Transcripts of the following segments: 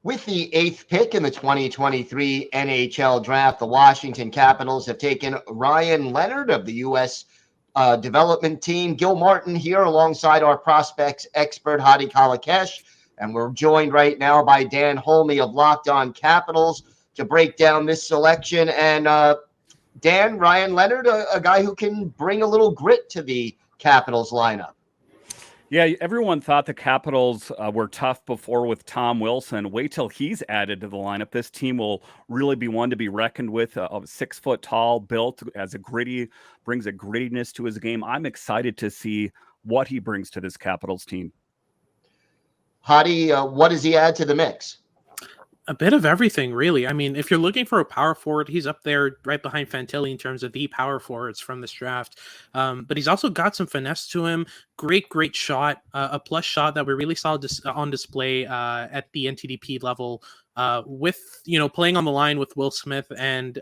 With the eighth pick in the 2023 NHL Draft, the Washington Capitals have taken Ryan Leonard of the U.S. Development Team. Gil Martin here alongside our prospects expert, Hadi Kalakeche. And we're joined right now by Dan Holmi of Locked On Capitals to break down this selection. And Dan, Ryan Leonard, a guy who can bring a little grit to the Capitals lineup. Yeah, everyone thought the Capitals were tough before with Tom Wilson. Wait till he's added to the lineup. This team will really be one to be reckoned with. 6 foot tall, built as brings a grittiness to his game. I'm excited to see what he brings to this Capitals team. Hadi, what does he add to the mix? A bit of everything, really. I mean, if you're looking for a power forward, he's up there right behind Fantilli in terms of the power forwards from this draft. But he's also got some finesse to him. Great shot. A plus shot that we really saw on display at the NTDP level with, playing on the line with Will Smith and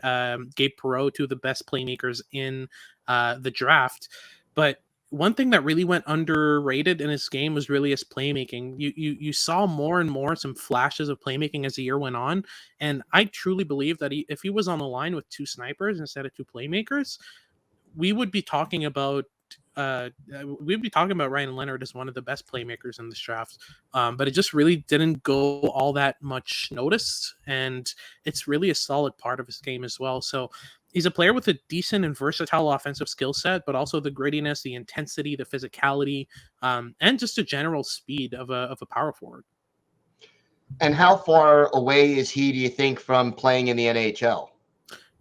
Gabe Perreault, two of the best playmakers in the draft. But one thing that really went underrated in his game was really his playmaking. You saw more and more some flashes of playmaking as the year went on, and I truly believe that if he was on the line with two snipers instead of two playmakers, we would be talking about Ryan Leonard as one of the best playmakers in this draft. But it just really didn't go all that much noticed, and it's really a solid part of his game as well. So he's a player with a decent and versatile offensive skill set, but also the grittiness, the intensity, the physicality, and just a general speed of a power forward. And how far away is he, do you think, from playing in the NHL?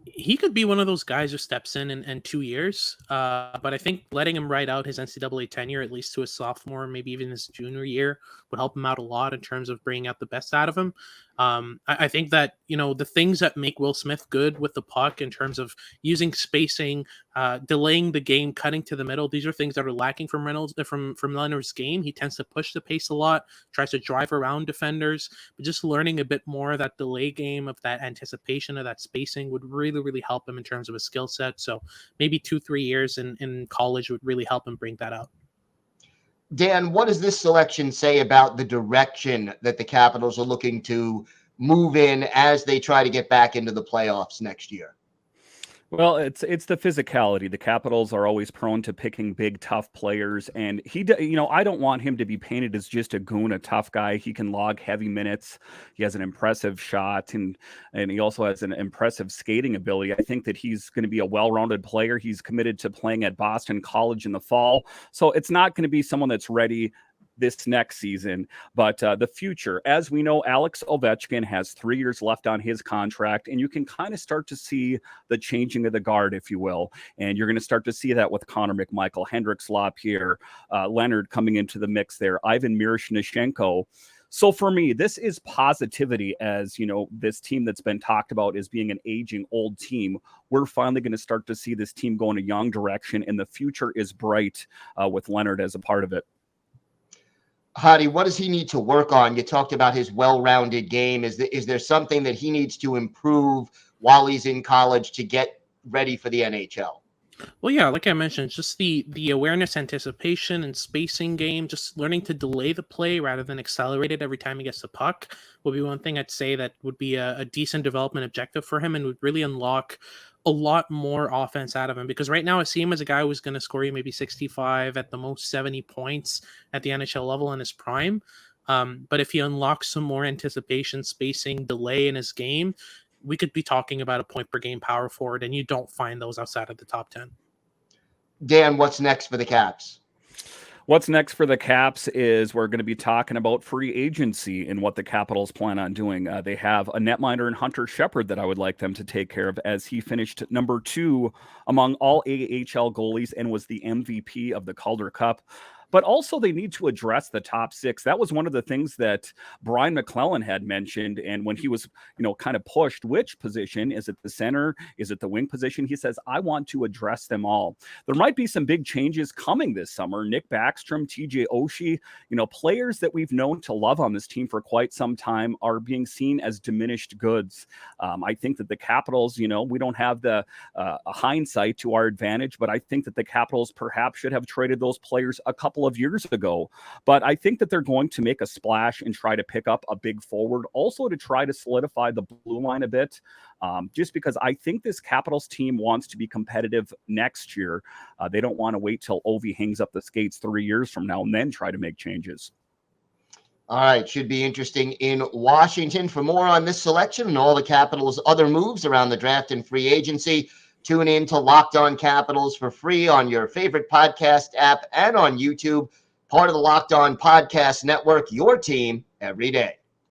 He could be one of those guys who steps in 2 years. But I think letting him ride out his NCAA tenure, at least to his sophomore, maybe even his junior year, would help him out a lot in terms of bringing out the best out of him. I think that, the things that make Will Smith good with the puck in terms of using spacing, delaying the game, cutting to the middle, these are things that are lacking from Leonard's game. He tends to push the pace a lot, tries to drive around defenders, but just learning a bit more of that delay game, of that anticipation, of that spacing would really help him in terms of his skill set. So maybe 2-3 years in college would really help him bring that out. Dan, what does this selection say about the direction that the Capitals are looking to move in as they try to get back into the playoffs next year? Well, it's the physicality. The Capitals are always prone to picking big, tough players, and I don't want him to be painted as just a goon, a tough guy. He can log heavy minutes. He has an impressive shot, and he also has an impressive skating ability. I think that he's going to be a well-rounded player. He's committed to playing at Boston College in the fall, so it's not going to be someone that's ready this next season, but the future. As we know, Alex Ovechkin has 3 years left on his contract, and you can kind of start to see the changing of the guard, if you will. And you're going to start to see that with Connor McMichael, Hendrix Lapierre, Leonard coming into the mix there, Ivan Miroshnichenko. So for me, this is positivity. As this team that's been talked about as being an aging old team, we're finally going to start to see this team go in a young direction, and the future is bright with Leonard as a part of it. Hadi, what does he need to work on? You talked about his well-rounded game. Is there something that he needs to improve while he's in college to get ready for the NHL? Well, yeah, like I mentioned, just the awareness, anticipation, and spacing game, just learning to delay the play rather than accelerate it every time he gets the puck would be one thing I'd say that would be a decent development objective for him and would really unlock a lot more offense out of him. Because right now I see him as a guy who's going to score you maybe 65, at the most 70 points at the NHL level in his prime. But if he unlocks some more anticipation, spacing, delay in his game, we could be talking about a point per game power forward, and you don't find those outside of the top 10. Dan, what's next for the Caps? What's next for the Caps is we're going to be talking about free agency and what the Capitals plan on doing. They have a netminder in Hunter Shepard that I would like them to take care of, as he finished number 2 among all AHL goalies and was the MVP of the Calder Cup. But also they need to address the top 6. That was one of the things that Brian McClellan had mentioned. And when he was, kind of pushed, which position, is it the center? Is it the wing position? He says, I want to address them all. There might be some big changes coming this summer. Nick Backstrom, TJ Oshie, players that we've known to love on this team for quite some time are being seen as diminished goods. I think that the Capitals, we don't have the hindsight to our advantage, but I think that the Capitals perhaps should have traded those players a couple couple of years ago. But I think that they're going to make a splash and try to pick up a big forward, also to try to solidify the blue line a bit, just because I think this Capitals team wants to be competitive next year. They don't want to wait till Ovi hangs up the skates 3 years from now and then try to make changes. All right, should be interesting in Washington. For more on this selection and all the Capitals' other moves around the draft and free agency, tune in to Locked On Capitals for free on your favorite podcast app and on YouTube, part of the Locked On Podcast Network, your team every day.